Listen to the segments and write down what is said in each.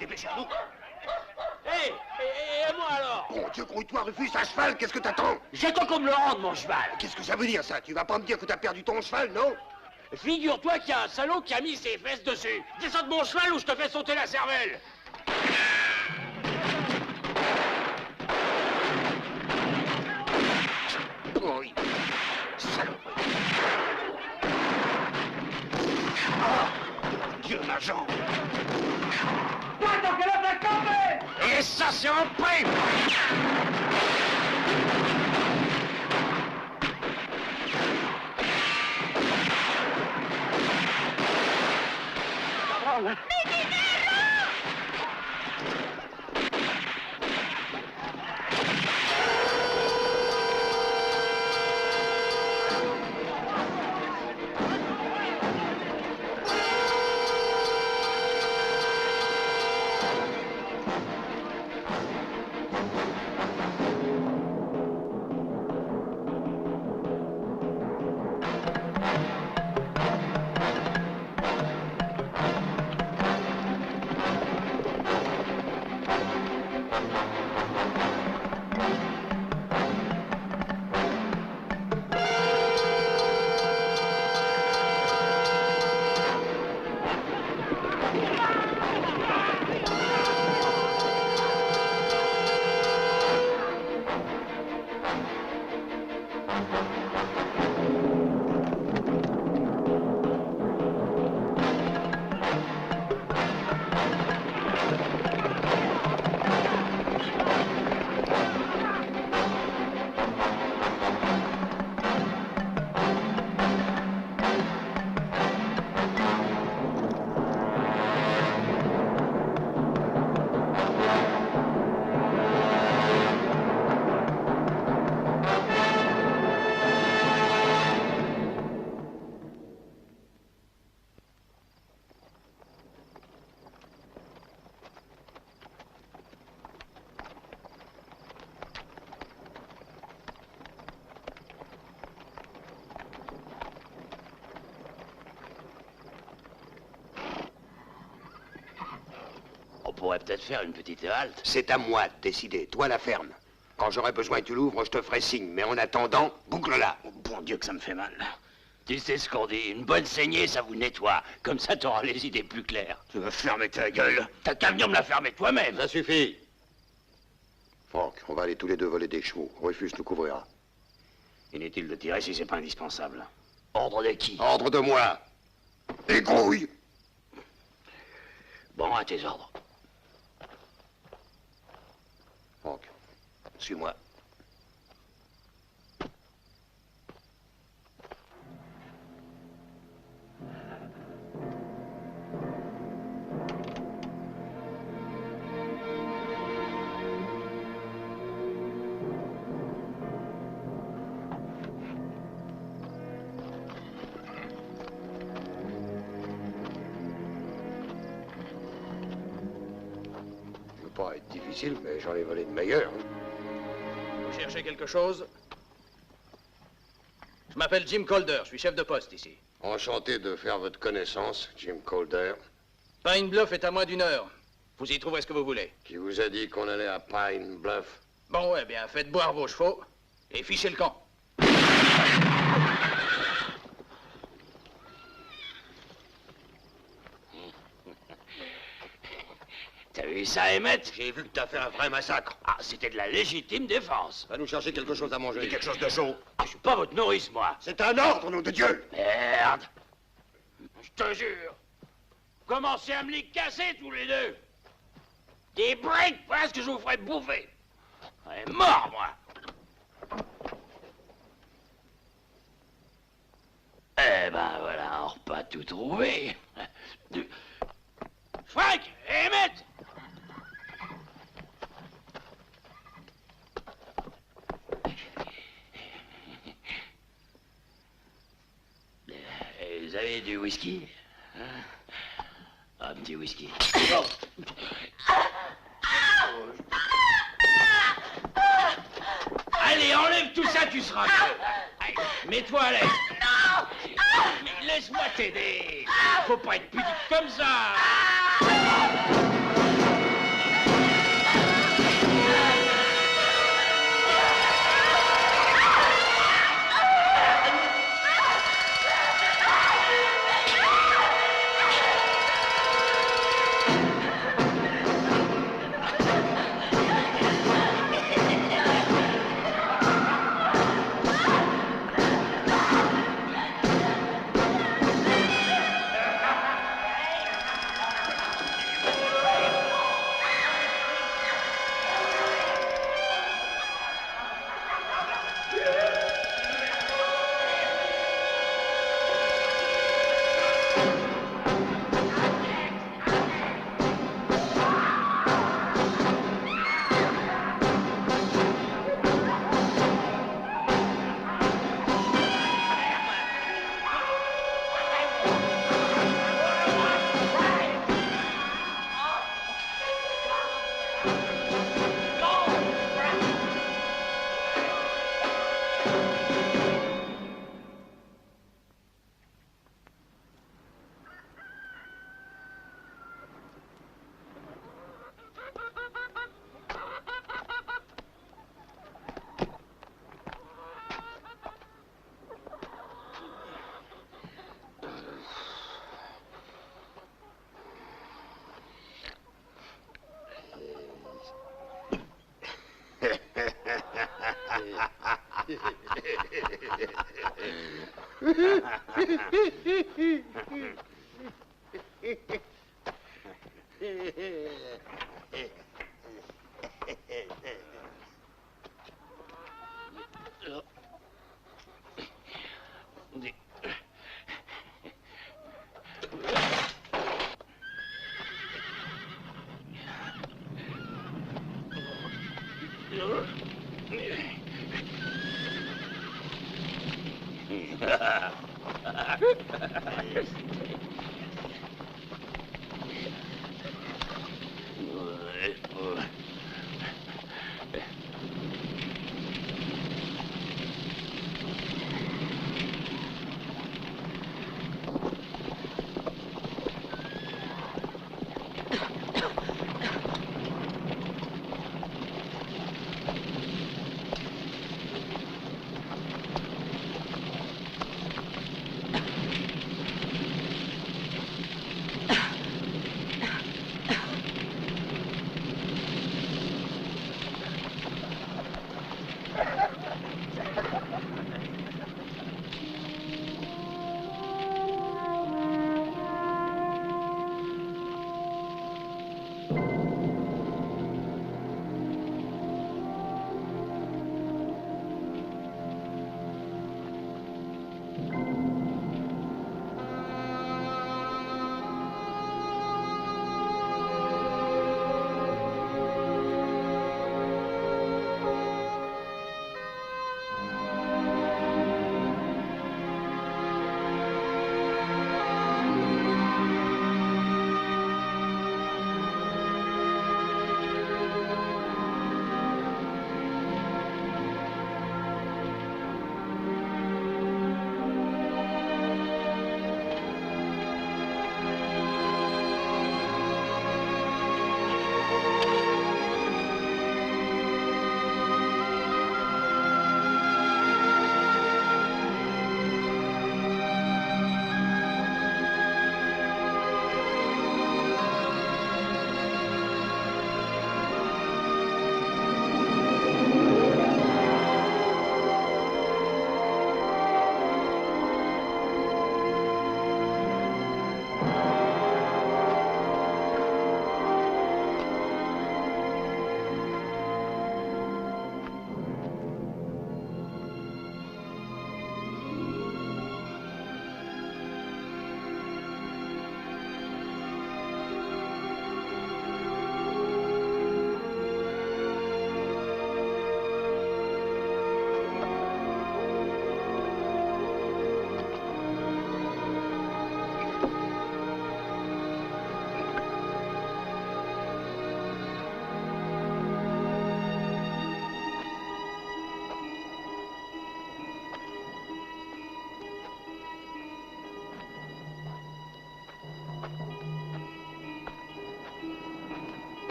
Dépêchez-vous. Hé, et moi alors? Bon Dieu, grouille-toi, Rufus, à cheval, qu'est-ce que t'attends? J'ai-toi comme le rendre, mon cheval. Qu'est-ce que ça veut dire, ça? Tu vas pas me dire que t'as perdu ton cheval, non? Figure-toi qu'il y a un salaud qui a mis ses fesses dessus. Descends de mon cheval ou je te fais sauter la cervelle. Oui. Saloperie. Dieu, ma jambe. Attends, qu'elle a tombé. Et ça, c'est en prime. pourrait peut-être faire une petite halte. C'est à moi de décider, toi la ferme. Quand j'aurai besoin que tu l'ouvres, je te ferai signe. Mais en attendant, boucle-la. Oh, bon Dieu que ça me fait mal. Tu sais ce qu'on dit, une bonne saignée, ça vous nettoie. Comme ça, t'auras les idées plus claires. Tu vas fermer ta gueule. T'as qu'à venir me la fermer toi-même. Ça suffit. Franck, on va aller tous les deux voler des chevaux. Rufus nous couvrira. Inutile de tirer si c'est pas indispensable. Ordre de qui? Ordre de moi. Dégrouille. Bon, à tes ordres. Franck, suis-moi. Pas être difficile, mais j'en ai volé de meilleurs. Vous cherchez quelque chose? Je m'appelle Jim Calder, je suis chef de poste ici. Enchanté de faire votre connaissance, Jim Calder. Pine Bluff est à moins d'1 heure. Vous y trouverez ce que vous voulez. Qui vous a dit qu'on allait à Pine Bluff? Bon, eh bien, faites boire vos chevaux et fichez le camp. T'as vu ça, Emmett? J'ai vu que t'as fait un vrai massacre. Ah, c'était de la légitime défense. Va nous chercher quelque chose à manger. Et quelque chose de chaud. Ah, je suis pas votre nourrice, moi. C'est un ordre, nom de Dieu. Merde. Je te jure. Commencez à me les casser, tous les deux. Des briques, voilà ce que je vous ferai bouffer. Elle est mort, moi. Eh ben, voilà un repas tout trouvé. Frank, Emmett! Vous avez du whisky? Hein? Un petit whisky. Oh. Allez, enlève tout ça, tu seras mieux. Allez, mets-toi à l'aise. Non! Mais laisse-moi t'aider. Faut pas être pudique comme ça.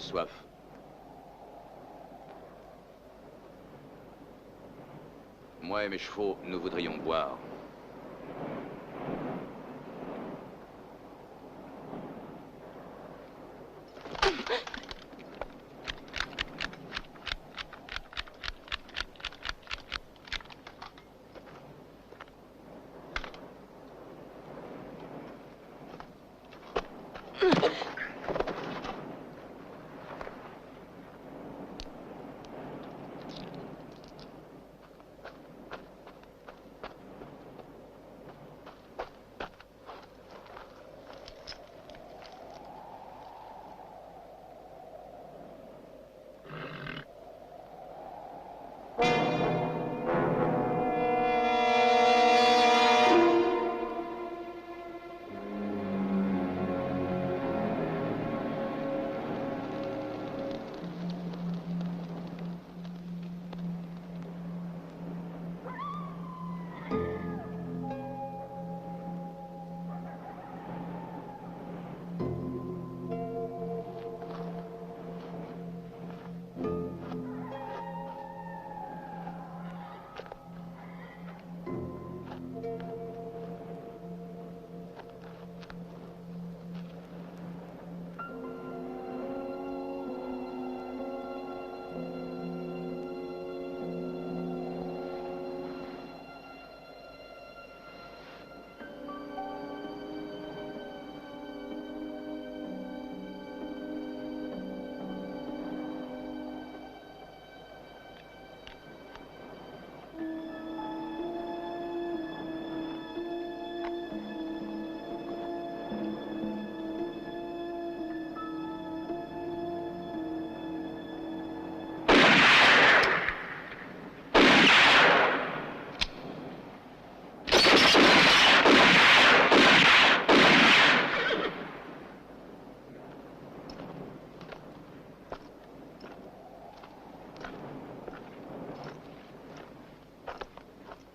soif. Moi et mes chevaux, nous voudrions boire.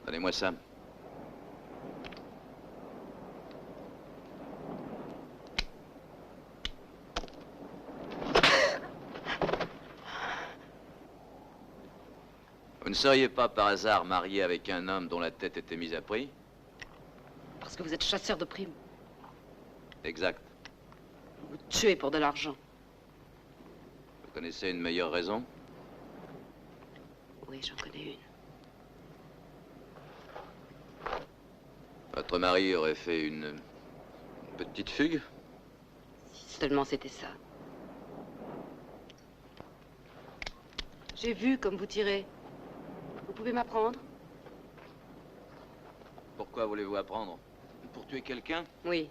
Donnez-moi ça. Vous ne seriez pas par hasard marié avec un homme dont la tête était mise à prix? Parce que vous êtes chasseur de primes. Exact. Vous tuez pour de l'argent. Vous connaissez une meilleure raison? Oui, j'en connais une. Votre mari aurait fait une petite fugue? Si seulement c'était ça. J'ai vu comme vous tirez. Vous pouvez m'apprendre? Pourquoi voulez-vous apprendre? Pour tuer quelqu'un? Oui.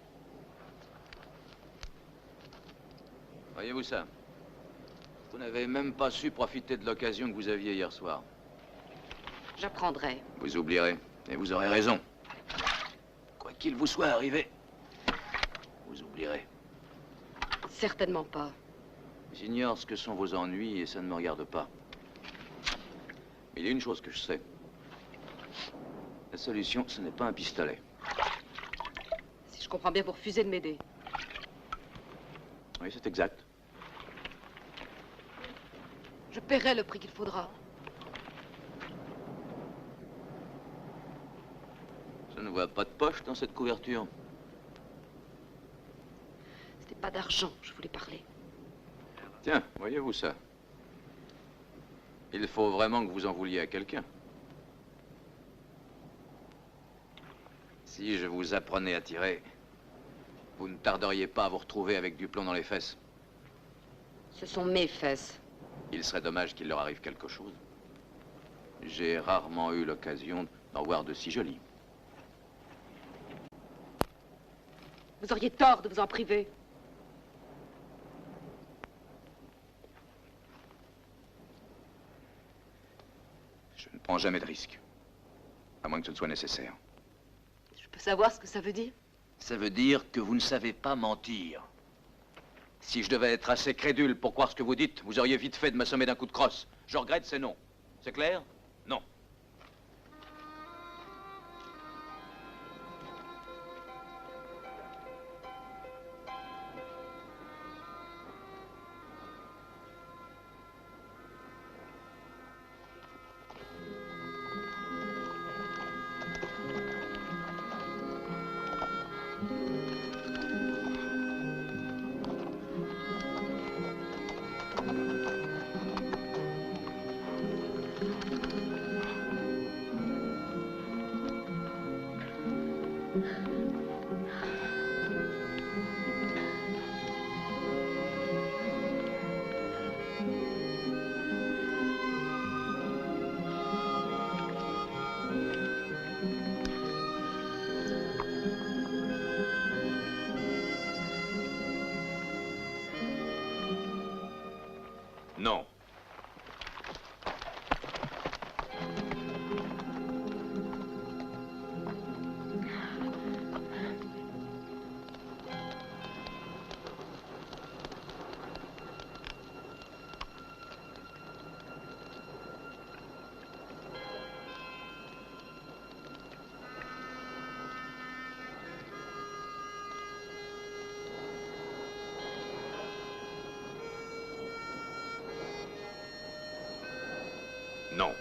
Voyez-vous ça? Vous n'avez même pas su profiter de l'occasion que vous aviez hier soir. J'apprendrai. Vous oublierez, et vous aurez raison. Quoi qu'il vous soit arrivé, vous oublierez. Certainement pas. J'ignore ce que sont vos ennuis et ça ne me regarde pas. Mais il y a une chose que je sais. La solution, ce n'est pas un pistolet. Si je comprends bien, vous refusez de m'aider. Oui, c'est exact. Je paierai le prix qu'il faudra. Je ne vois pas de poche dans cette couverture. C'était pas d'argent, je voulais parler. Tiens, voyez-vous ça? Il faut vraiment que vous en vouliez à quelqu'un. Si je vous apprenais à tirer, vous ne tarderiez pas à vous retrouver avec du plomb dans les fesses. Ce sont mes fesses. Il serait dommage qu'il leur arrive quelque chose. J'ai rarement eu l'occasion d'en voir de si jolis. Vous auriez tort de vous en priver. Je ne prends jamais de risque. À moins que ce ne soit nécessaire. Je peux savoir ce que ça veut dire? Ça veut dire que vous ne savez pas mentir. Si je devais être assez crédule pour croire ce que vous dites, vous auriez vite fait de m'assommer d'un coup de crosse. Je regrette, c'est non. C'est clair? Non. Non. Non.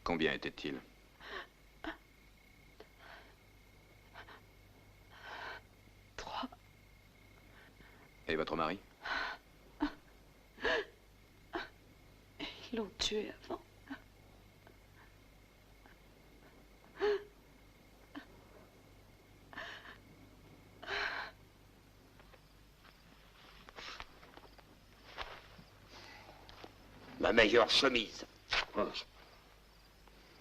Combien était-il? 3. Et votre mari? Ils l'ont tué avant. Ma meilleure chemise.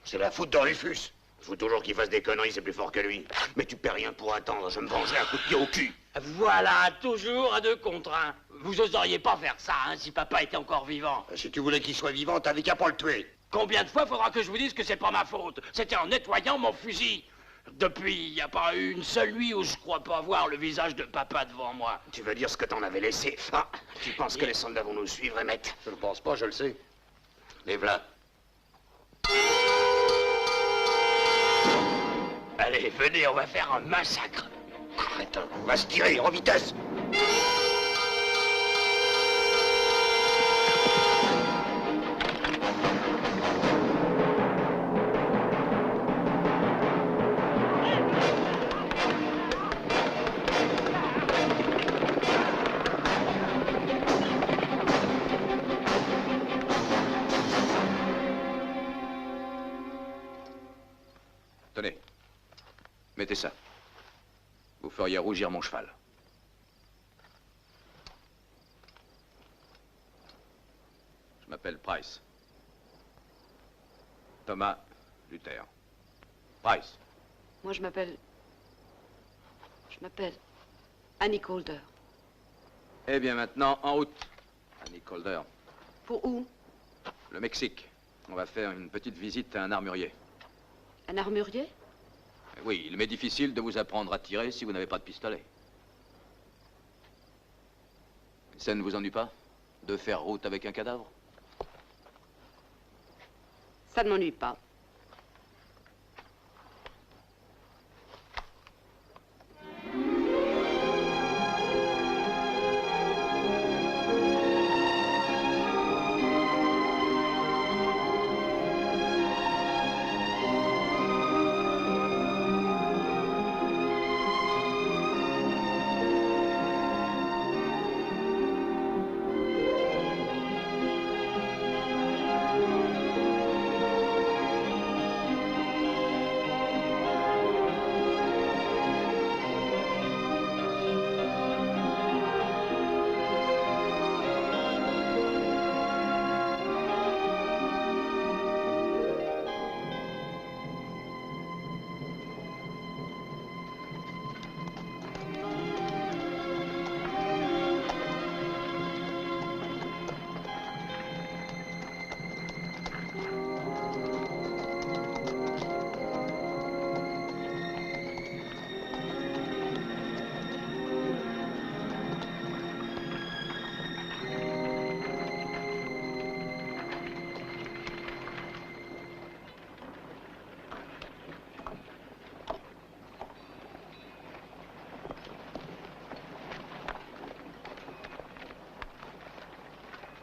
C'est la faute de Rufus. Il faut toujours qu'il fasse des conneries, c'est plus fort que lui. Mais tu perds rien pour attendre, je me vengerai un coup de pied au cul. Voilà, toujours à 2 contre 1. Vous oseriez pas faire ça, hein, si papa était encore vivant. Si tu voulais qu'il soit vivant, t'avais qu'à pas le tuer. Combien de fois faudra que je vous dise que c'est pas ma faute? C'était en nettoyant mon fusil. Depuis, il n'y a pas eu une seule nuit où je crois pas voir le visage de papa devant moi. Tu veux dire ce que t'en avais laissé? Ah, tu penses que les soldats vont nous suivre, Emmett? Je ne pense pas, je le sais. Les v'là. Allez, venez, on va faire un massacre. Crétin, on va se tirer en vitesse. Tenez. Mettez ça. Vous feriez rougir mon cheval. Je m'appelle Price. Thomas Luther. Price. Moi, je m'appelle Annie Calder. Eh bien, maintenant, en route. Annie Calder. Pour où? Le Mexique. On va faire une petite visite à un armurier. Un armurier? Oui, il m'est difficile de vous apprendre à tirer si vous n'avez pas de pistolet. Ça ne vous ennuie pas de faire route avec un cadavre? Ça ne m'ennuie pas.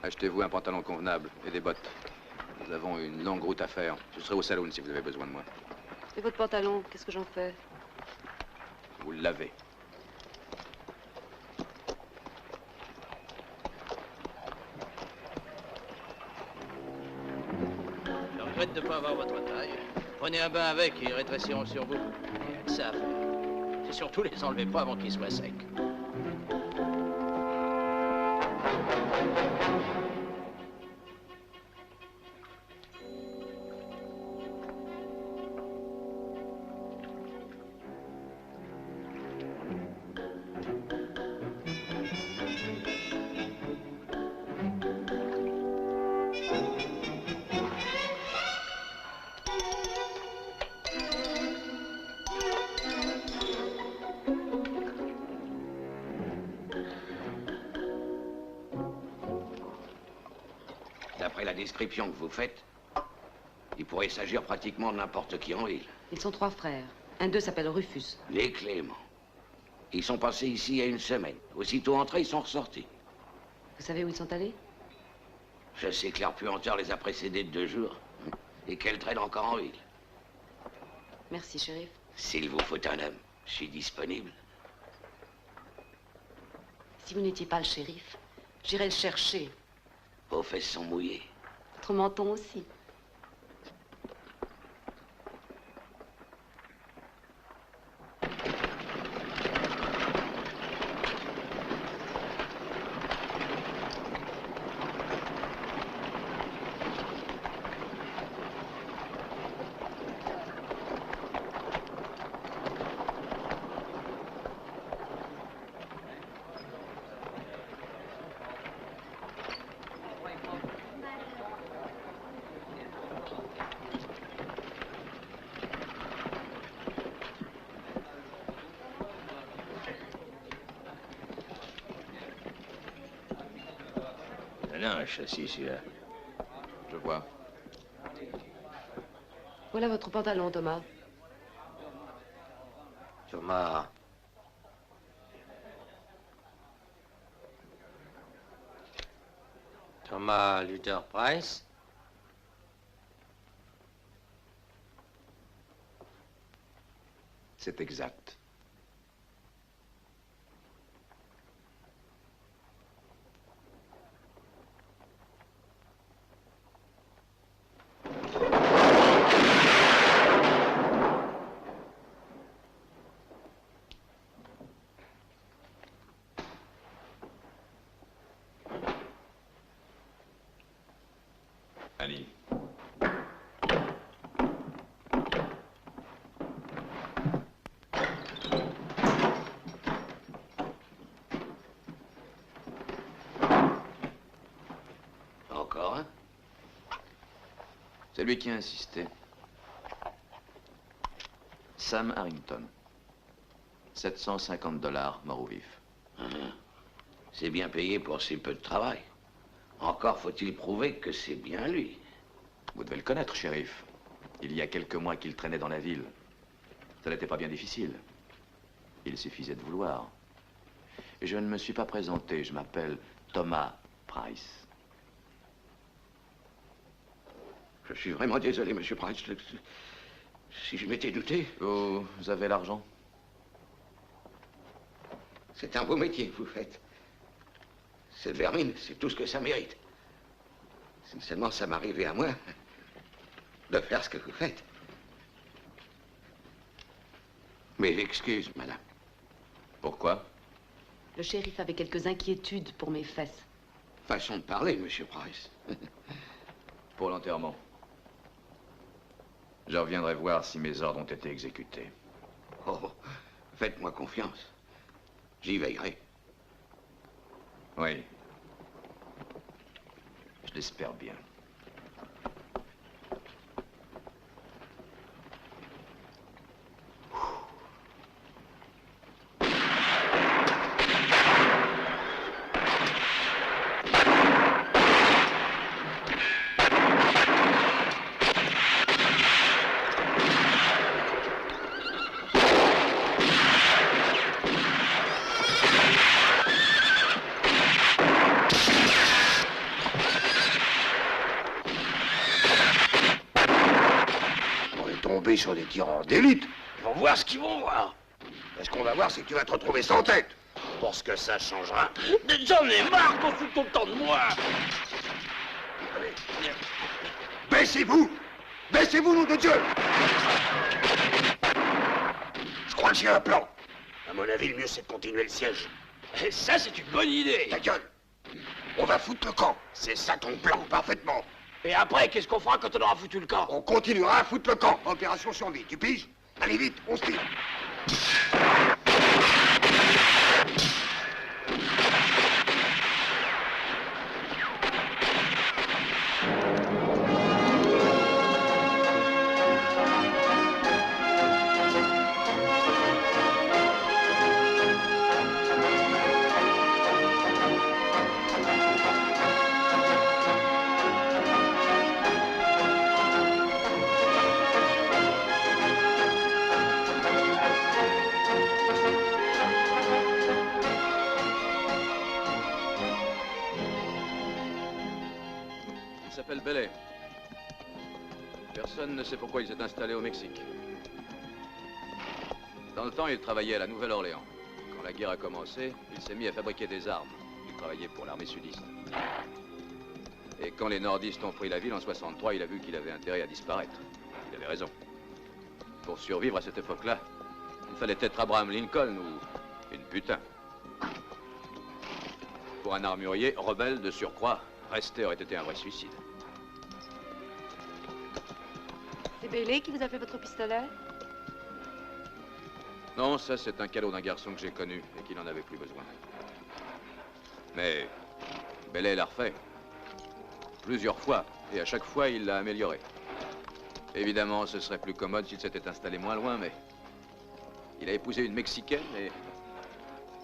Achetez-vous un pantalon convenable et des bottes. Nous avons une longue route à faire. Je serai au saloon si vous avez besoin de moi. Et votre pantalon, qu'est-ce que j'en fais? Vous le lavez. Je regrette de ne pas avoir votre taille. Prenez un bain avec et ils rétréciront sur vous. Il y a que ça à faire. Et surtout, les enlevez pas avant qu'ils soient secs. D'après la description que vous faites, il pourrait s'agir pratiquement de n'importe qui en ville. Ils sont 3 frères. Un d'eux s'appelle Rufus. Les Clément. Ils sont passés ici il y a une semaine. Aussitôt entrés, ils sont ressortis. Vous savez où ils sont allés? Je sais que leur puanteur les a précédés de 2 jours et qu'elle traîne encore en ville. Merci, shérif. S'il vous faut un homme, je suis disponible. Si vous n'étiez pas le shérif, j'irais le chercher. Vos fesses sont mouillées. Votre menton aussi. Non, un châssis, celui-là. Je vois. Voilà votre pantalon, Thomas. Thomas. Thomas Luther Price. C'est exact. Annie. Encore un? C'est lui qui a insisté. Sam Harrington. 750 $, mort ou vif. C'est bien payé pour si peu de travail. Encore faut-il prouver que c'est bien lui. Vous devez le connaître, shérif. Il y a quelques mois qu'il traînait dans la ville. Ça n'était pas bien difficile. Il suffisait de vouloir. Et je ne me suis pas présenté. Je m'appelle Thomas Price. Je suis vraiment désolé, monsieur Price. Si je m'étais douté... Vous avez l'argent? C'est un beau métier que vous faites. Cette vermine, c'est tout ce que ça mérite. Si seulement ça m'arrivait à moi de faire ce que vous faites. Mais excuse, madame. Pourquoi? Le shérif avait quelques inquiétudes pour mes fesses. Façon de parler, monsieur Price. Pour l'enterrement. Je reviendrai voir si mes ordres ont été exécutés. Oh, faites-moi confiance. J'y veillerai. Oui. Je l'espère bien. tombés sur des tireurs d'élite. Ils vont voir ce qu'ils vont voir. Ce qu'on va voir, c'est que tu vas te retrouver sans tête. Pour ce que ça changera. J'en ai marre qu'on foute tout le temps de moi. Allez. Baissez-vous! Baissez-vous, nom de Dieu! Je crois que j'ai un plan. À mon avis, le mieux, c'est de continuer le siège. Et ça, c'est une bonne idée. Ta gueule! On va foutre le camp. C'est ça ton plan. Parfaitement. Et après, qu'est-ce qu'on fera quand on aura foutu le camp? On continuera à foutre le camp. Opération survie. Tu piges? Allez vite, on se tire. Il s'appelle Bellet. Personne ne sait pourquoi il s'est installé au Mexique. Dans le temps, il travaillait à la Nouvelle-Orléans. Quand la guerre a commencé, il s'est mis à fabriquer des armes. Il travaillait pour l'armée sudiste. Et quand les nordistes ont pris la ville en 63, il a vu qu'il avait intérêt à disparaître. Il avait raison. Pour survivre à cette époque-là, il fallait être Abraham Lincoln ou une putain. Pour un armurier rebelle de surcroît, rester aurait été un vrai suicide. C'est Bailey qui vous a fait votre pistolet? Non, ça c'est un cadeau d'un garçon que j'ai connu et qui n'en avait plus besoin. Mais Bailey l'a refait. Plusieurs fois, et à chaque fois il l'a amélioré. Évidemment, ce serait plus commode s'il s'était installé moins loin, mais il a épousé une Mexicaine et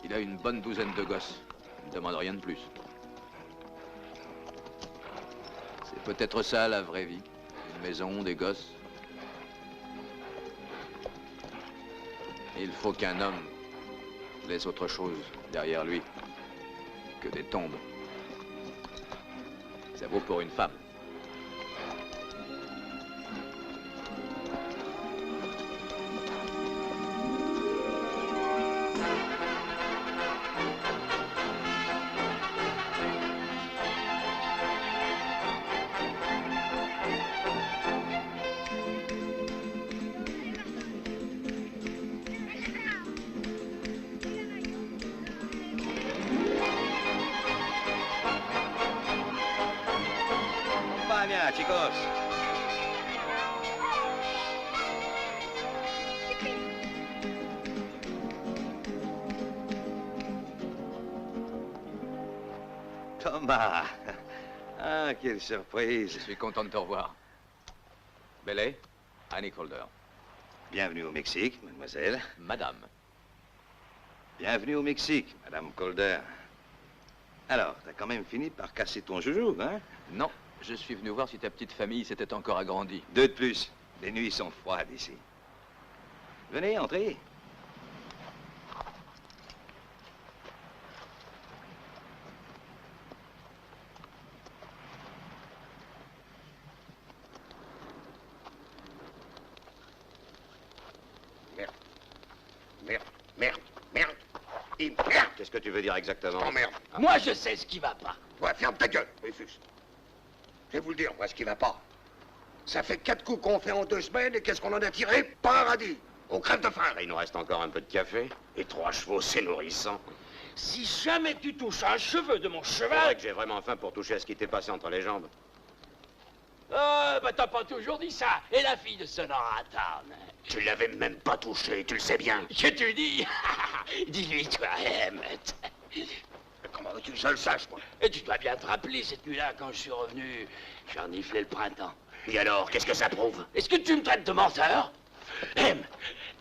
il a une bonne douzaine de gosses. Il ne demande rien de plus. C'est peut-être ça la vraie vie. Une maison, des gosses. Il faut qu'un homme laisse autre chose derrière lui que des tombes. Ça vaut pour une femme. Vaya, chicos. Thomas. Ah, quelle surprise. Je suis content de te revoir. Bailey, Annie Calder. Bienvenue au Mexique, mademoiselle. Madame. Bienvenue au Mexique, madame Calder. Alors, t'as quand même fini par casser ton joujou, hein? Non, je suis venu voir si ta petite famille s'était encore agrandie. 2 de plus. Les nuits sont froides ici. Venez, entrez. Merde. Merde. Merde. Merde. Et merde. Qu'est-ce que tu veux dire exactement? Oh merde. Moi, je sais ce qui va pas. Ouais, ferme ta gueule, Rufus. Je vais vous le dire, moi, ce qui va pas. Ça fait 4 coups qu'on fait en 2 semaines, et qu'est-ce qu'on en a tiré? Pas un radis. On crève de faim. Il nous reste encore un peu de café. Et 3 chevaux, c'est nourrissant. Si jamais tu touches un cheveu de mon C'est cheval... vrai que j'ai vraiment faim pour toucher à ce qui t'est passé entre les jambes. Ah, bah t'as pas toujours dit ça. Et la fille de Sonora Town? Tu l'avais même pas touchée, tu le sais bien. Que tu dis? Dis-lui, toi, Emmett. Comment veux-tu que je le sache, moi? Et tu dois bien te rappeler cette nuit-là, quand je suis revenu, j'ai reniflé le printemps. Et alors, qu'est-ce que ça prouve? Est-ce que tu me traites de menteur?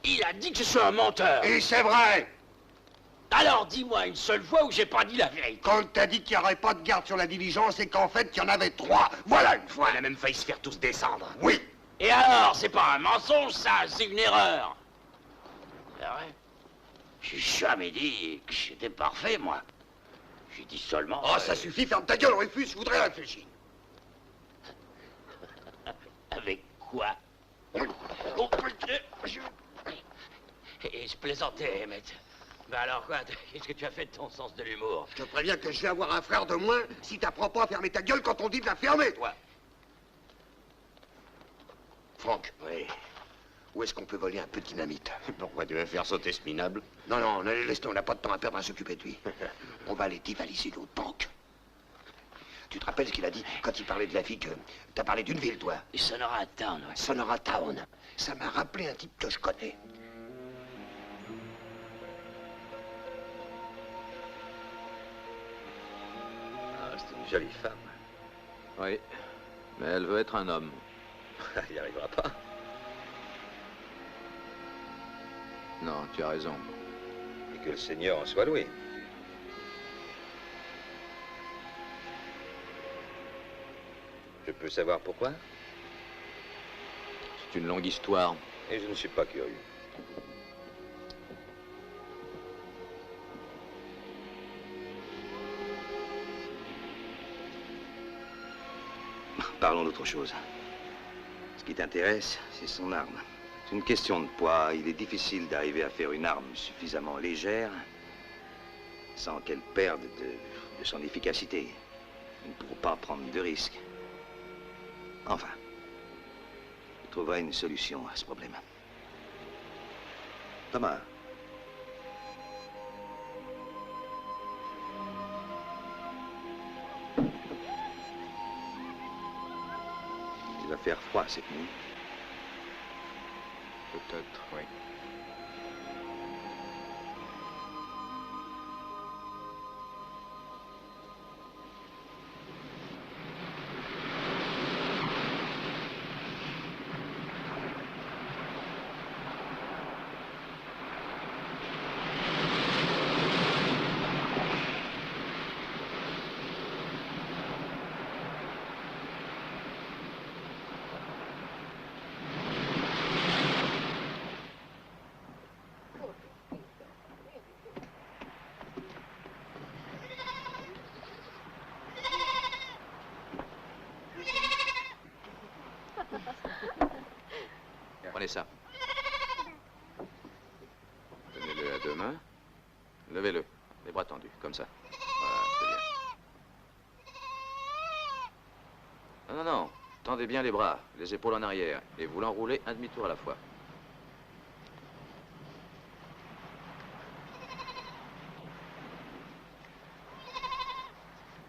Il a dit que je suis un menteur. Et c'est vrai! Alors dis-moi une seule fois où j'ai pas dit la vérité. Quand t'as dit qu'il n'y aurait pas de garde sur la diligence et qu'en fait, il y en avait 3. Voilà une fois! On a même failli se faire tous descendre. Oui! Et alors, c'est pas un mensonge, ça, c'est une erreur. C'est vrai? J'ai jamais dit que j'étais parfait, moi. J'ai dit seulement... Oh, ça suffit, ferme ta gueule, Rufus, je voudrais réfléchir. Avec quoi? Oh, putain, Et je plaisantais, Emmett. Ben alors quoi, qu'est-ce que tu as fait de ton sens de l'humour? Je te préviens que je vais avoir un frère de moins si t'apprends pas à fermer ta gueule quand on dit de la fermer, toi. Franck. Oui. Où est-ce qu'on peut voler un peu de dynamite? Pourquoi tu veux faire sauter ce minable? Non, non, laisse-nous, on n'a pas de temps à perdre à s'occuper de lui. On va aller dévaliser l'autre banque. Tu te rappelles ce qu'il a dit quand il parlait de la fille que... T'as parlé d'une ville, toi? Sonora Town, ouais. Sonora Town. Ça m'a rappelé un type que je connais. Ah, c'est une jolie femme. Oui, mais elle veut être un homme. Il n'y arrivera pas. Non, tu as raison. Et que le Seigneur en soit loué. Je peux savoir pourquoi? C'est une longue histoire. Et je ne suis pas curieux. Parlons d'autre chose. Ce qui t'intéresse, c'est son arme. C'est une question de poids. Il est difficile d'arriver à faire une arme suffisamment légère sans qu'elle perde de son efficacité. Il ne faut pas prendre de risques. Enfin, tu trouveras une solution à ce problème. Thomas. Il va faire froid cette nuit. Peut-être, oui. Prenez ça. Tenez-le à deux mains. Levez-le, les bras tendus, comme ça. Voilà, c'est bien. Non, non, non. Tendez bien les bras, les épaules en arrière, et vous l'enroulez un demi-tour à la fois.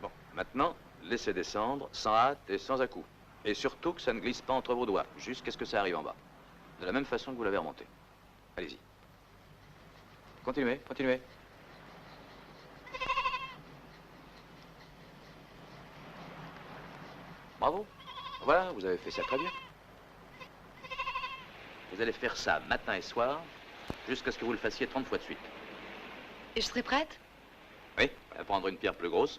Bon, maintenant, laissez descendre, sans hâte et sans à-coups. Et surtout que ça ne glisse pas entre vos doigts, jusqu'à ce que ça arrive en bas. De la même façon que vous l'avez remonté. Allez-y. Continuez, continuez. Bravo. Voilà, vous avez fait ça très bien. Vous allez faire ça matin et soir, jusqu'à ce que vous le fassiez 30 fois de suite. Et je serai prête? Oui, à prendre une pierre plus grosse.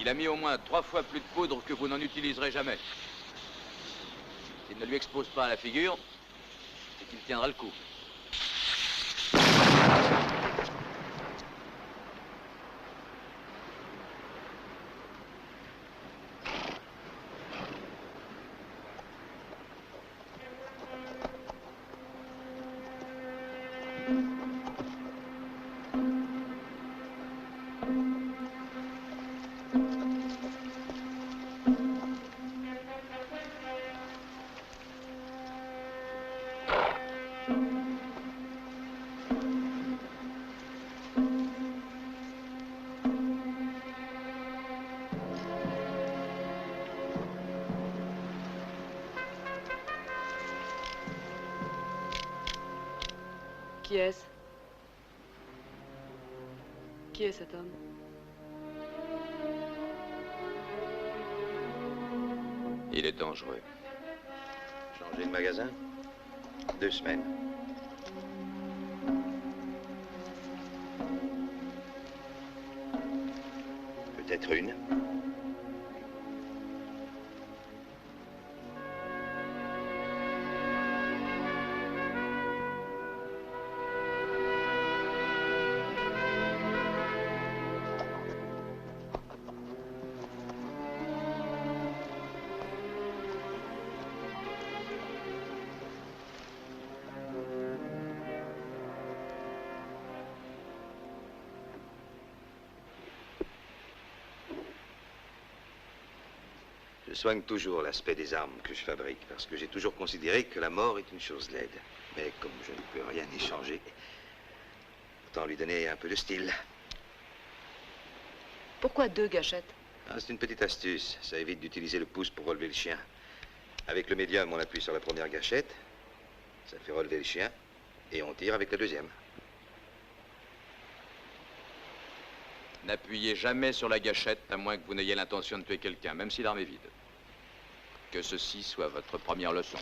Il a mis au moins 3 fois plus de poudre que vous n'en utiliserez jamais. S'il ne lui expose pas à la figure, c'est qu'il tiendra le coup. Qui est-ce? Qui est cet homme? Il est dangereux. Changer de magasin? 2 semaines. Peut-être une. Je soigne toujours l'aspect des armes que je fabrique, parce que j'ai toujours considéré que la mort est une chose laide. Mais comme je ne peux rien y changer, autant lui donner un peu de style. Pourquoi 2 gâchettes? Ah, c'est une petite astuce, ça évite d'utiliser le pouce pour relever le chien. Avec le médium, on appuie sur la première gâchette, ça fait relever le chien, et on tire avec la deuxième. N'appuyez jamais sur la gâchette, à moins que vous n'ayez l'intention de tuer quelqu'un, même si l'arme est vide. Que ceci soit votre première leçon.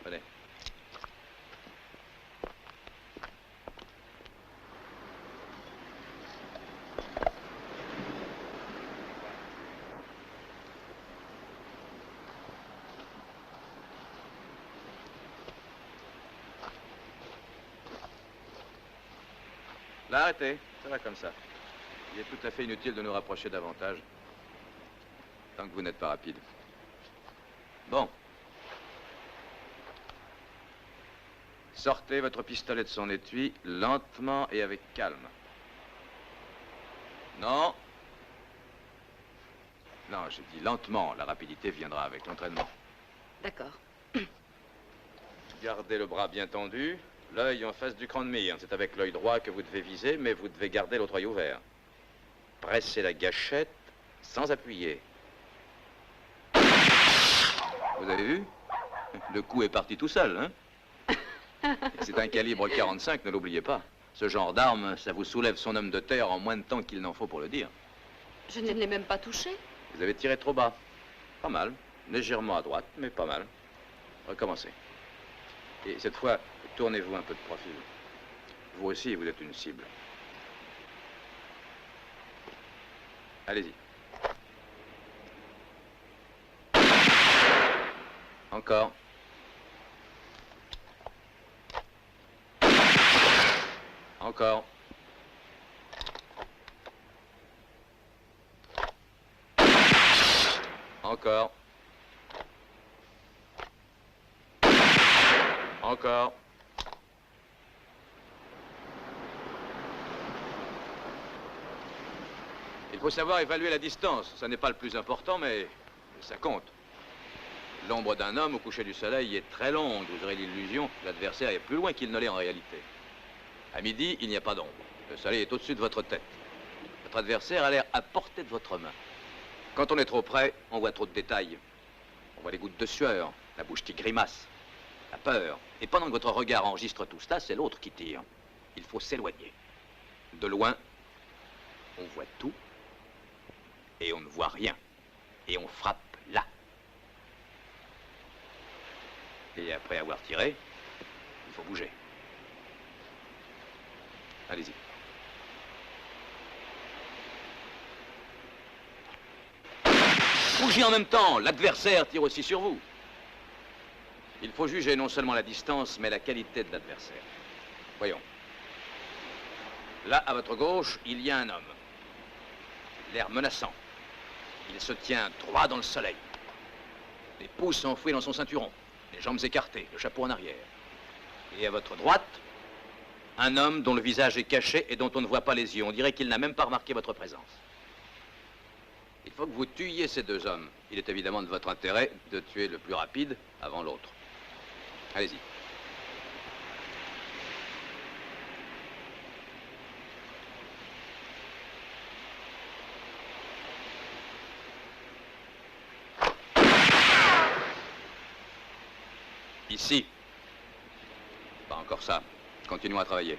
Allez. Là, arrêtez. Ça va comme ça. Il est tout à fait inutile de nous rapprocher davantage. Tant que vous n'êtes pas rapide. Bon. Sortez votre pistolet de son étui, lentement et avec calme. Non. Non, j'ai dit lentement. La rapidité viendra avec l'entraînement. D'accord. Gardez le bras bien tendu, l'œil en face du cran de mire. C'est avec l'œil droit que vous devez viser, mais vous devez garder l'autre œil ouvert. Pressez la gâchette sans appuyer. Vous avez vu? Le coup est parti tout seul, hein? C'est un calibre 45, ne l'oubliez pas. Ce genre d'arme, ça vous soulève son homme de terre en moins de temps qu'il n'en faut pour le dire. Je ne l'ai même pas touché. Vous avez tiré trop bas. Pas mal. Légèrement à droite, mais pas mal. Recommencez. Et cette fois, tournez-vous un peu de profil. Vous aussi, vous êtes une cible. Allez-y. Encore. Encore. Encore. Encore. Il faut savoir évaluer la distance. Ça n'est pas le plus important, mais ça compte. L'ombre d'un homme au coucher du soleil est très longue. Vous aurez l'illusion que l'adversaire est plus loin qu'il ne l'est en réalité. À midi, il n'y a pas d'ombre. Le soleil est au-dessus de votre tête. Votre adversaire a l'air à portée de votre main. Quand on est trop près, on voit trop de détails. On voit les gouttes de sueur, la bouche qui grimace, la peur. Et pendant que votre regard enregistre tout cela, c'est l'autre qui tire. Il faut s'éloigner. De loin, on voit tout et on ne voit rien. Et on frappe là. Et après avoir tiré, il faut bouger. Allez-y. bougez en même temps. L'adversaire tire aussi sur vous. Il faut juger non seulement la distance, mais la qualité de l'adversaire. Voyons. Là, à votre gauche, il y a un homme. L'air menaçant. Il se tient droit dans le soleil. Les pouces enfouis dans son ceinturon. Les jambes écartées, le chapeau en arrière. Et à votre droite, un homme dont le visage est caché et dont on ne voit pas les yeux. On dirait qu'il n'a même pas remarqué votre présence. Il faut que vous tuiez ces deux hommes. Il est évidemment de votre intérêt de tuer le plus rapide avant l'autre. Allez-y. Ici. Pas encore ça. Continuons à travailler.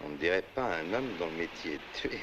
On ne dirait pas un homme dont le métier est de tuer.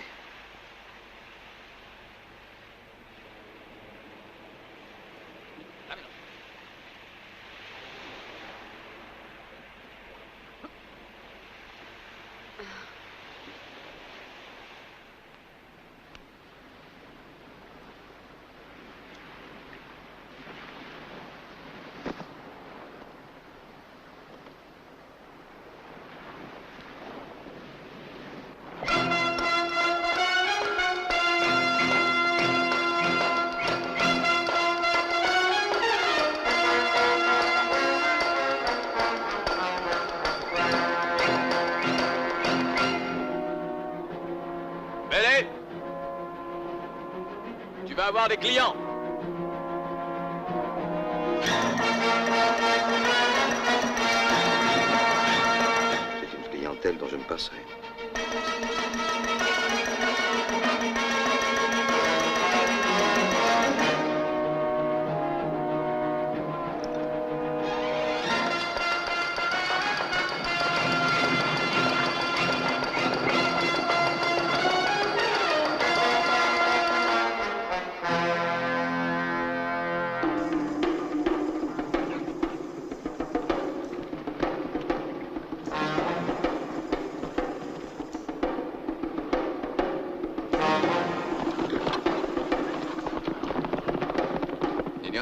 Tu vas avoir des clients. C'est une clientèle dont je me passerai.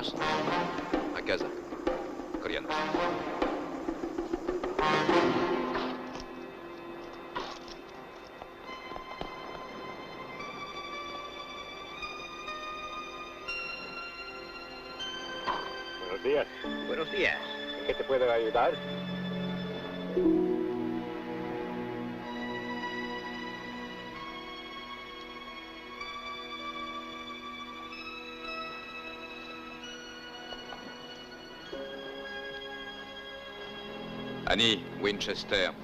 días. A casa. Coreano. Buenos días. Buenos días. ¿En qué te puedo ayudar? Annie Winchester.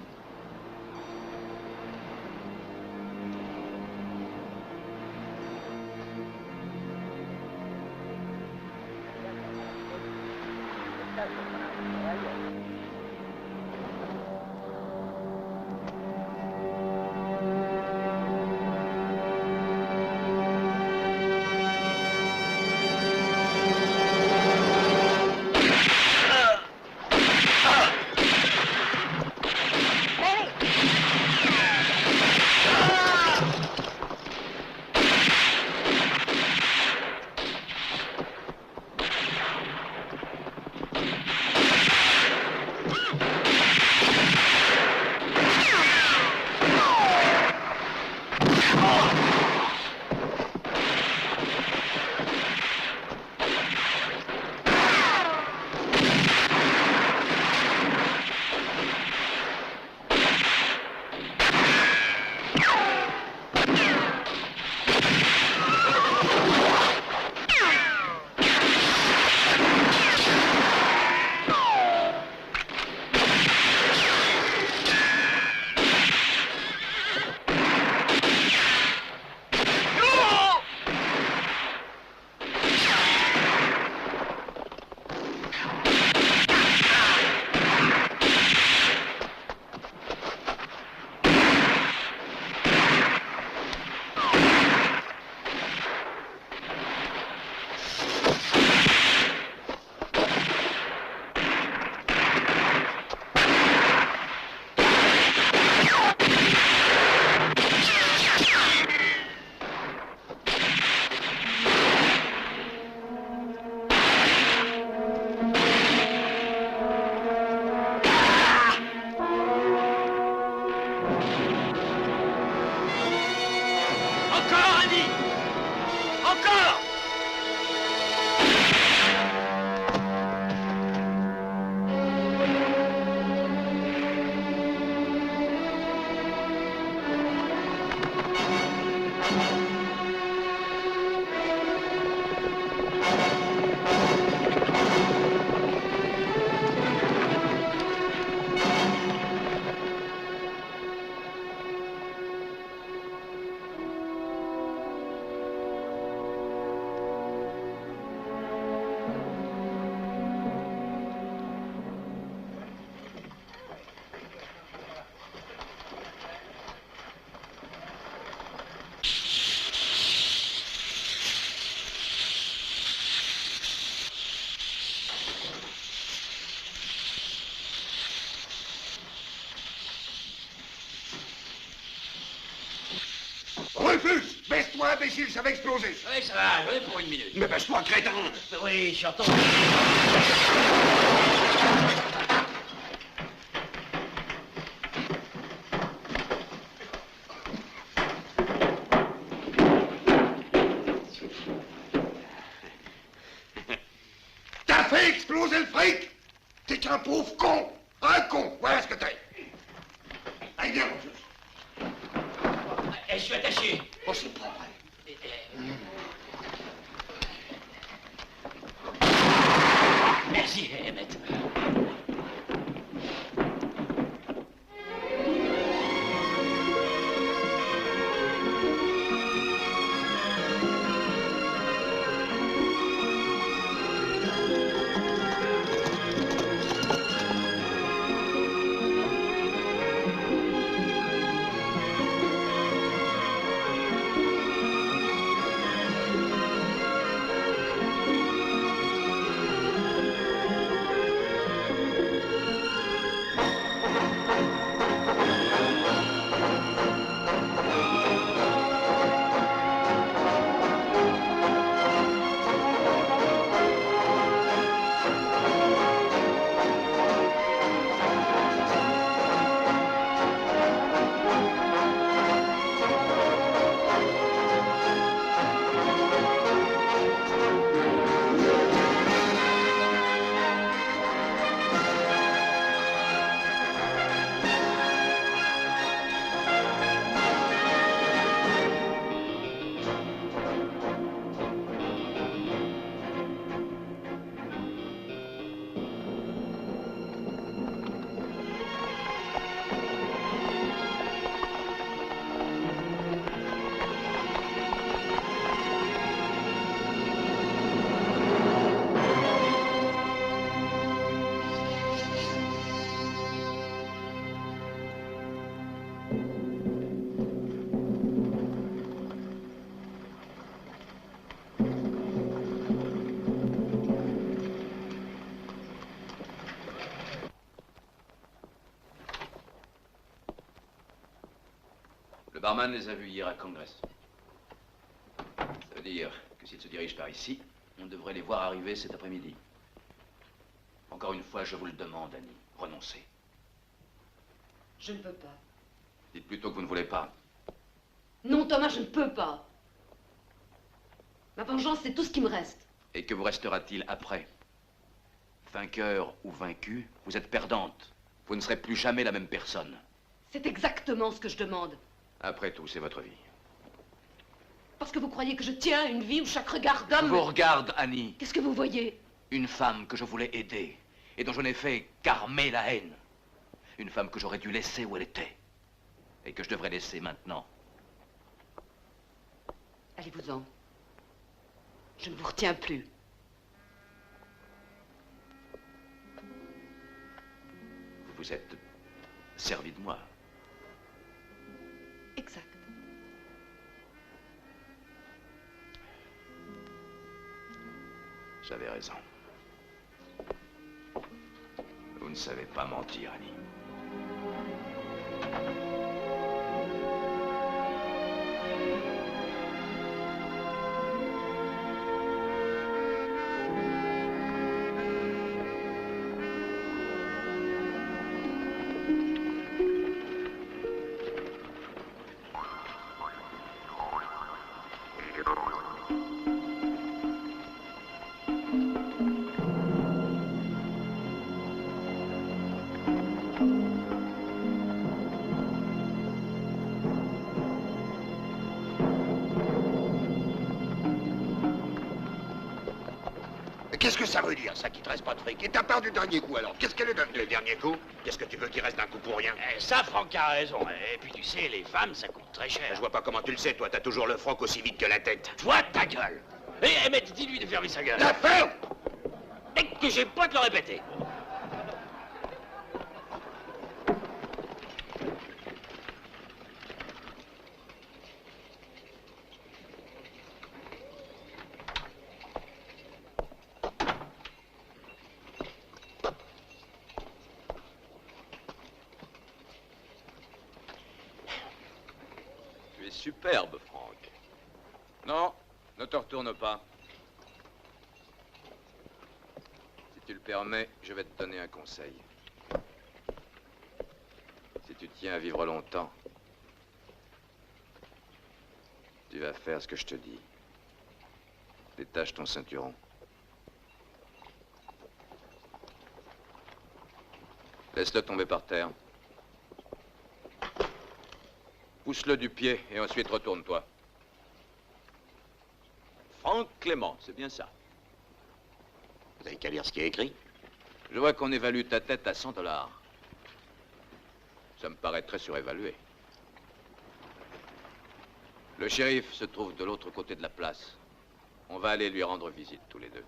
Rufus, baisse-toi, imbécile, ça va exploser. Oui, ça va, j'en ai pour une minute. Mais baisse-toi, crétin. Oui, j'entends. T'as fait exploser le fric. T'es qu'un pauvre con. Un con, voilà ce que t'es. Allez, viens, Rufus. Je suis attaché. Oh, c'est pas vrai. Merci, Emmett. barman les a vus hier à Congress. Ça veut dire que s'ils se dirigent par ici, on devrait les voir arriver cet après-midi. Encore une fois, je vous le demande, Annie. Renoncez. Je ne peux pas. Dites plutôt que vous ne voulez pas. Non, Thomas, je ne peux pas. Ma vengeance, c'est tout ce qui me reste. Et que vous restera-t-il après? Vainqueur ou vaincu, vous êtes perdante. Vous ne serez plus jamais la même personne. C'est exactement ce que je demande. Après tout, c'est votre vie. Parce que vous croyez que je tiens à une vie où chaque regard d'homme... Je vous regarde, Annie. Qu'est-ce que vous voyez? Une femme que je voulais aider et dont je n'ai fait qu'armer la haine. Une femme que j'aurais dû laisser où elle était et que je devrais laisser maintenant. Allez-vous-en. Je ne vous retiens plus. Vous vous êtes servi de moi. Exact. J'avais raison. Vous ne savez pas mentir, Annie. Qu'est-ce que ça veut dire, ça, qu'il te reste pas de fric? Et t'as peur du dernier coup, alors? Qu'est-ce qu'elle est devenue? Le dernier coup? Qu'est-ce que tu veux qu'il reste d'un coup pour rien? Ça, Franck a raison. Et puis, tu sais, les femmes, ça coûte très cher. Je vois pas comment tu le sais, toi. T'as toujours le froc aussi vite que la tête. Toi, ta gueule. Mais dis-lui de fermer sa gueule. La ferme! Et que j'ai pas de le répéter. Tu es superbe, Franck. Non, ne te retourne pas. Si tu le permets, je vais te donner un conseil. Si tu tiens à vivre longtemps, tu vas faire ce que je te dis. Détache ton ceinturon. Laisse-le tomber par terre. Pousse-le du pied et ensuite retourne-toi. Franck Clément, c'est bien ça. Vous avez qu'à lire ce qui est écrit. Je vois qu'on évalue ta tête à $100. Ça me paraît très surévalué. Le shérif se trouve de l'autre côté de la place. On va aller lui rendre visite tous les deux.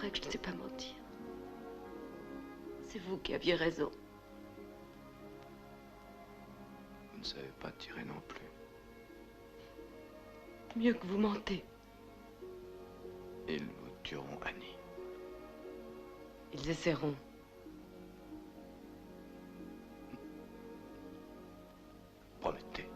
vrai que je ne sais pas mentir. C'est vous qui aviez raison. Vous ne savez pas tirer non plus. Mieux que vous mentez. Ils vous tueront, Annie. Ils essaieront. Promettez.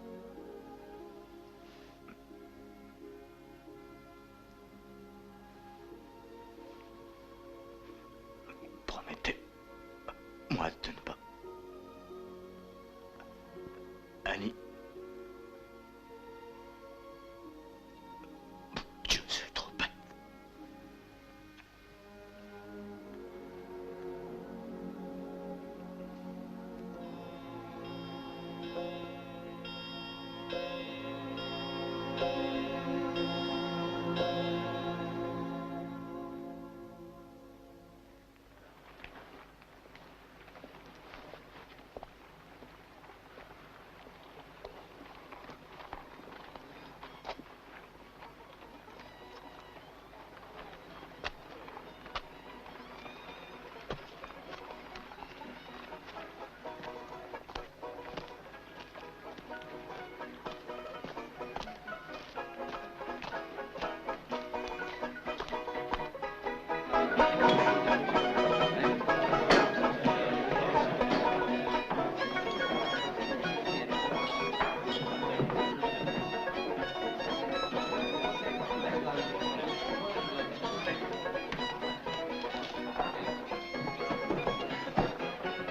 Promettez-moi de ne pas... Annie... Je suis trop bête.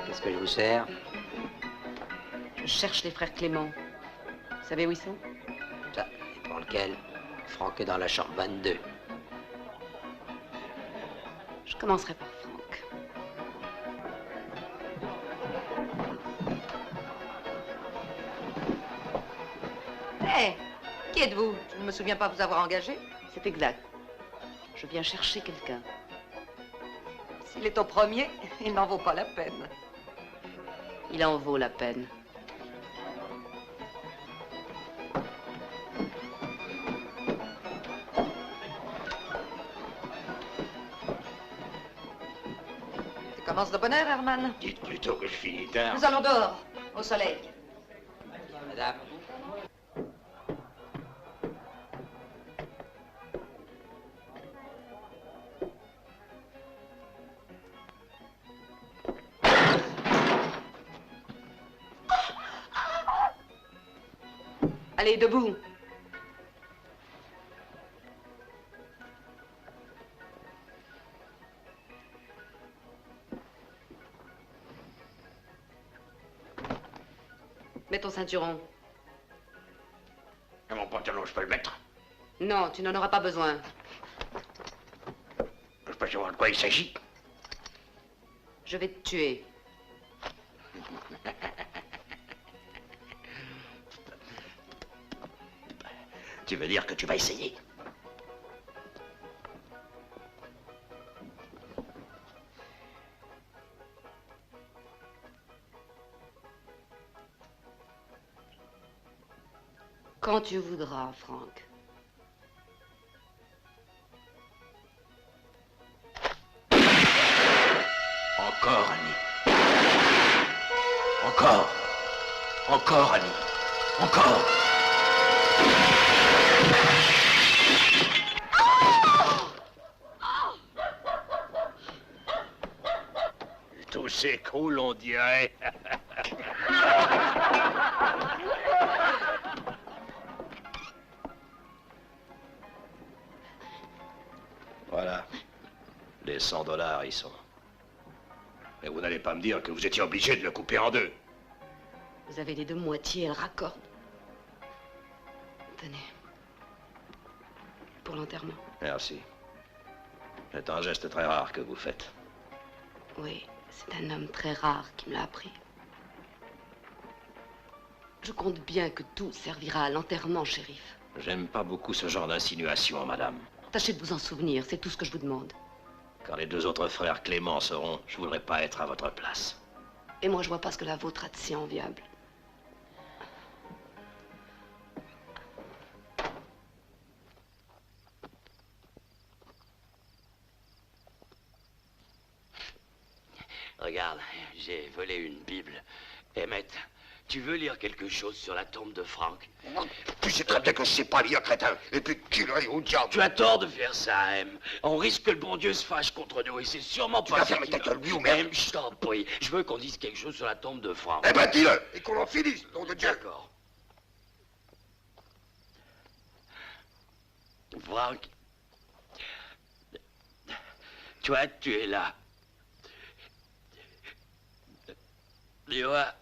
Qu'est-ce que je vous sers? Je cherche les frères Clément. Vous savez où ils sont? Ça, et pour lequel? Franck est dans la chambre 22. Je commencerai par Franck. Hé, qui êtes-vous? Je ne me souviens pas vous avoir engagé. C'est exact. Je viens chercher quelqu'un. S'il est au premier, il n'en vaut pas la peine. Il en vaut la peine. Tu commences de bonne heure, Herman. Dites plutôt que je finis tard. Nous allons dehors, au soleil. Madame. Allez, debout. Mets ton ceinturon. Et mon pantalon, je peux le mettre? Non, tu n'en auras pas besoin. Je peux savoir de quoi il s'agit? Je vais te tuer. Tu veux dire que tu vas essayer? Quand tu voudras, Franck. Encore, Annie. Encore. Encore, Annie. Encore. Tout s'écroule, on dirait. Voilà. Les $100, ils sont. Mais vous n'allez pas me dire que vous étiez obligé de le couper en deux. Vous avez les deux moitiés, elles raccordent. Tenez. Pour l'enterrement. Merci. C'est un geste très rare que vous faites. Oui, c'est un homme très rare qui me l'a appris. Je compte bien que tout servira à l'enterrement, shérif. J'aime pas beaucoup ce genre d'insinuation, madame. Tâchez de vous en souvenir, c'est tout ce que je vous demande. Quand les deux autres frères Clément seront, je voudrais pas être à votre place. Et moi, je vois pas ce que la vôtre a de si enviable. regarde, j'ai volé une Bible. Emmett, tu veux lire quelque chose sur la tombe de Frank? Tu sais très bien que je sais pas lire, crétin. Et puis, qu'il aille au diable. Tu as tort de faire ça, M. On risque que le bon Dieu se fâche contre nous et c'est sûrement Tu pas vas ça fermer qui ta va- gueule, lui, ou merde. M, je t'en prie. Je veux qu'on dise quelque chose sur la tombe de Frank. Eh ben, dis-le, et qu'on en finisse, nom de Dieu. D'accord. Frank, toi, tu es là. Tu vois.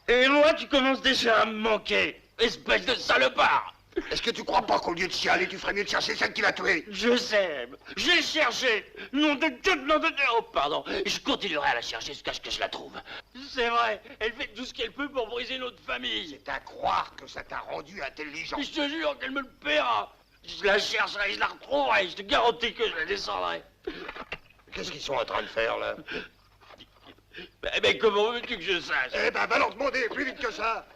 Et moi, tu commences déjà à me manquer. Espèce de salopard. Est-ce que tu crois pas qu'au lieu de chialer, tu ferais mieux de chercher celle qui l'a tué? Je sais, j'ai cherché. Nom de Dieu, nom de Dieu. Oh, pardon. Je continuerai à la chercher jusqu'à ce que je la trouve. C'est vrai, elle fait tout ce qu'elle peut pour briser notre famille. C'est à croire que ça t'a rendu intelligent. Je te jure qu'elle me le paiera. Je la chercherai, je la retrouverai. Je te garantis que je la descendrai. Qu'est-ce qu'ils sont en train de faire, là? Mais comment veux-tu que je sache? Eh ben, va leur demander, plus vite que ça.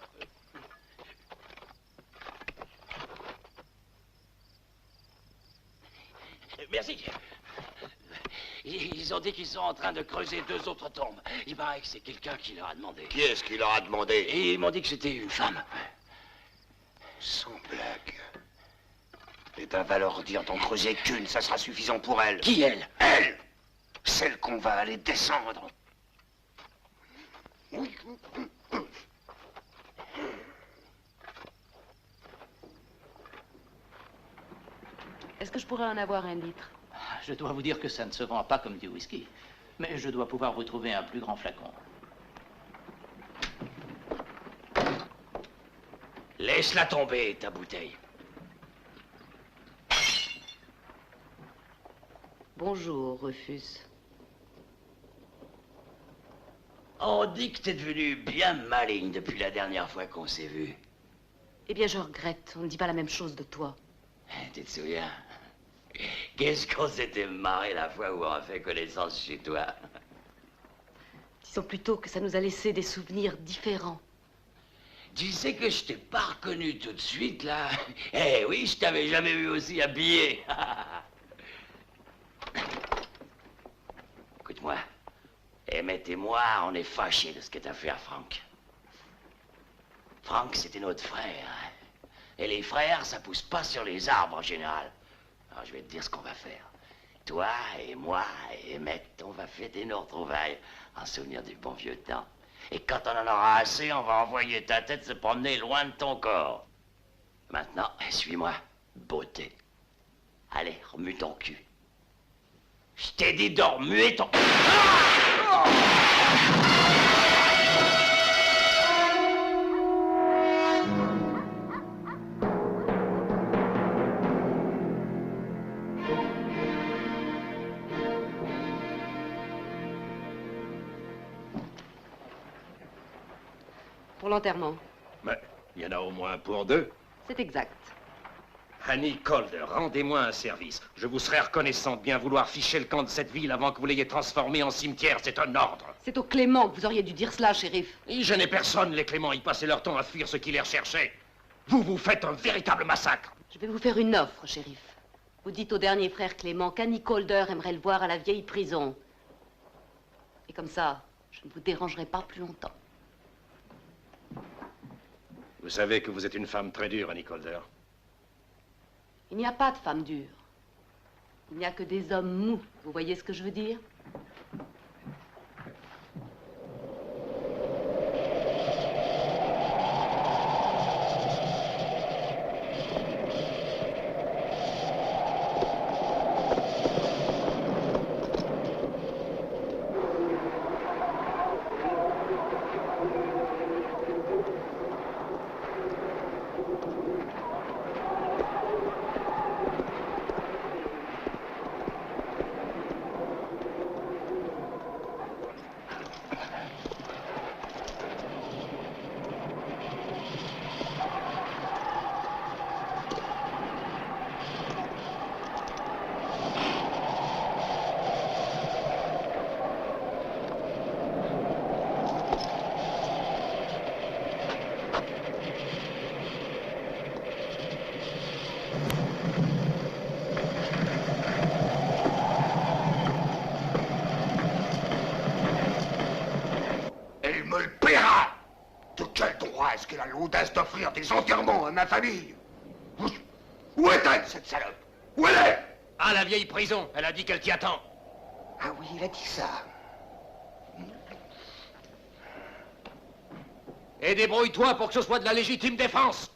Merci. Ils ont dit qu'ils sont en train de creuser 2 autres tombes. Il paraît que c'est quelqu'un qui leur a demandé. Qui est-ce qui leur a demandé? Et ils m'ont dit que c'était une femme. Sans blague. Eh ben, va leur dire d'en creuser qu'une, ça sera suffisant pour elle. Qui, elle? Elle! Celle qu'on va aller descendre. Est-ce que je pourrais en avoir 1 litre? Je dois vous dire que ça ne se vend pas comme du whisky. Mais je dois pouvoir vous trouver un plus grand flacon. Laisse-la tomber, ta bouteille. Bonjour, Rufus. On dit que t'es devenu bien maligne depuis la dernière fois qu'on s'est vu. Eh bien, je regrette. On ne dit pas la même chose de toi. Tu te souviens? Qu'est-ce qu'on s'était marré la fois où on a fait connaissance chez toi? Disons plutôt que ça nous a laissé des souvenirs différents. Tu sais que je t'ai pas reconnu tout de suite, là? Eh oui, je t'avais jamais vu aussi habillé. Écoute-moi. Emmett et moi, on est fâchés de ce que t'as fait à Frank. Frank, c'était notre frère. Et les frères, ça pousse pas sur les arbres en général. Alors, je vais te dire ce qu'on va faire. Toi et moi et Emmett, on va fêter nos retrouvailles en souvenir du bon vieux temps. Et quand on en aura assez, on va envoyer ta tête se promener loin de ton corps. Maintenant, suis-moi, beauté. Allez, remue ton cul. Je t'ai dit de remuer ton... Pour l'enterrement. Mais il y en a au moins pour 2. C'est exact. Annie Calder, rendez-moi un service. Je vous serais reconnaissant de bien vouloir ficher le camp de cette ville avant que vous l'ayez transformé en cimetière. C'est un ordre. C'est au Clément que vous auriez dû dire cela, shérif. Et je n'ai personne, les Cléments. Ils passaient leur temps à fuir ceux qui les recherchaient. Vous faites un véritable massacre. Je vais vous faire une offre, shérif. Vous dites au dernier frère Clément qu'Annie Calder aimerait le voir à la vieille prison. Et comme ça, je ne vous dérangerai pas plus longtemps. Vous savez que vous êtes une femme très dure, Annie Calder. Il n'y a pas de femme dure. Il n'y a que des hommes mous. Vous voyez ce que je veux dire? De quel droit est-ce qu'elle a l'audace d'offrir des enterrements à ma famille? Où est-elle, cette salope? Où elle est? À la vieille prison. Elle a dit qu'elle t'y attend. Ah oui, il a dit ça. Et débrouille-toi pour que ce soit de la légitime défense.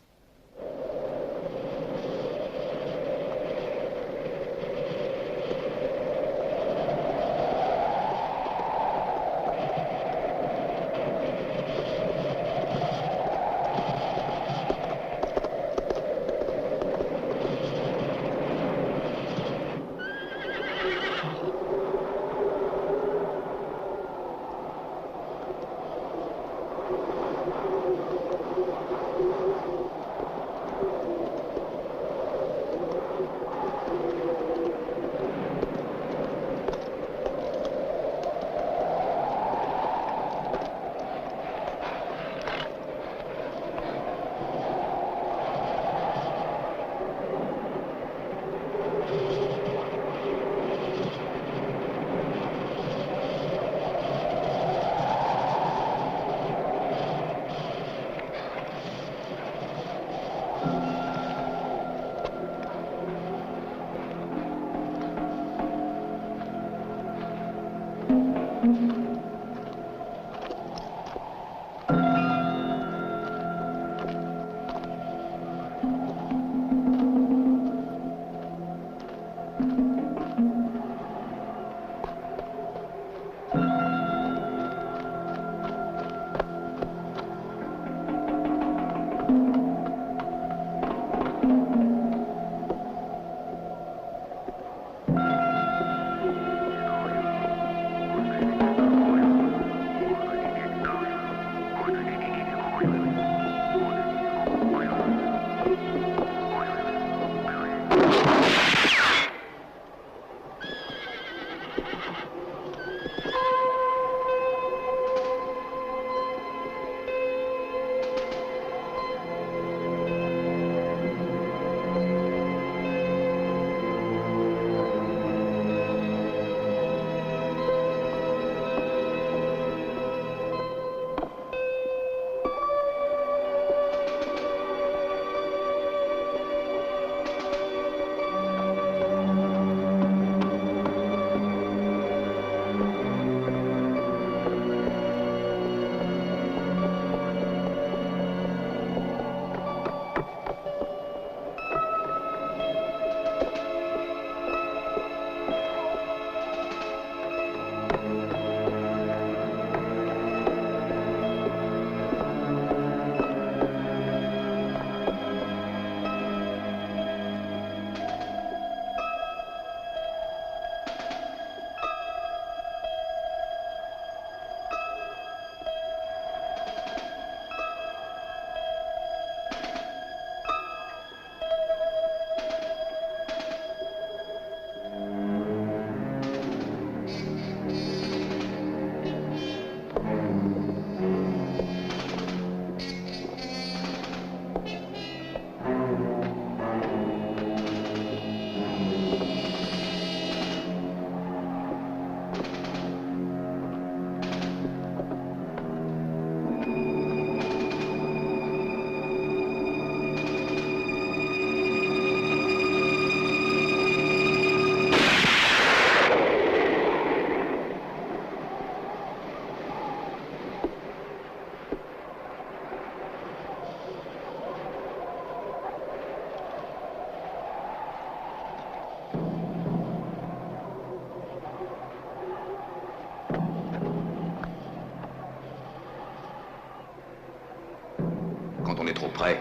Quand on est trop près,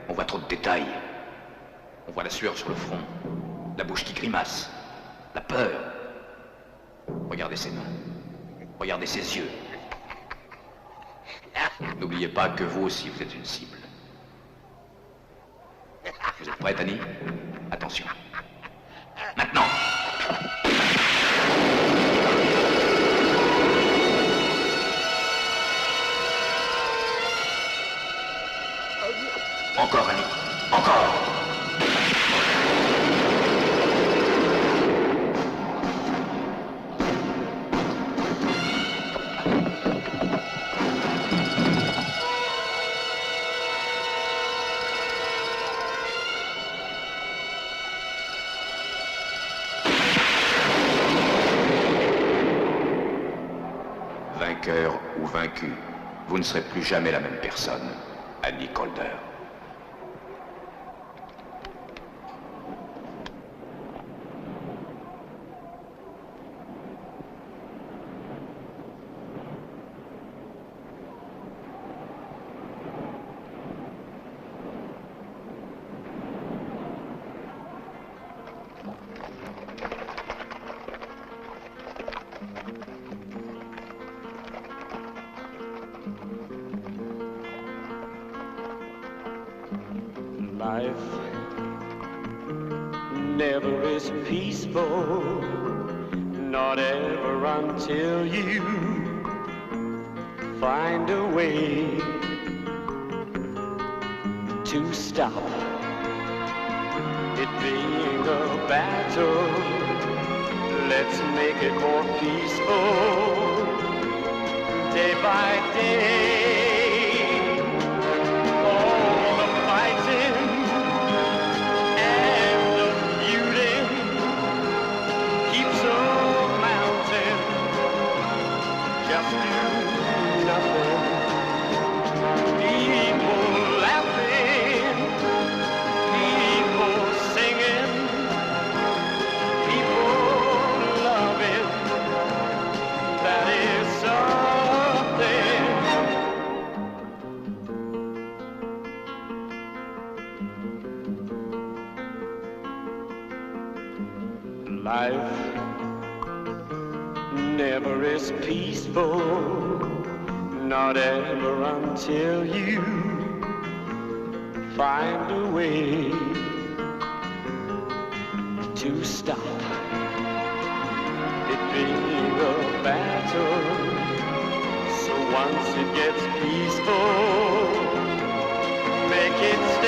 on voit trop de détails. On voit la sueur sur le front, la bouche qui grimace, la peur. Regardez ses mains, regardez ses yeux. N'oubliez pas que vous aussi, vous êtes une cible. Vous êtes prête, Annie? Attention. Maintenant! Encore, Annie. Encore! ou vaincu, vous ne serez plus jamais la même personne, Annie Calder. Life never is peaceful, not ever until you find a way to stop it being a battle. Let's make it more peaceful, day by day. Life never is peaceful, not ever until you find a way to stop it being a battle. So once it gets peaceful, make it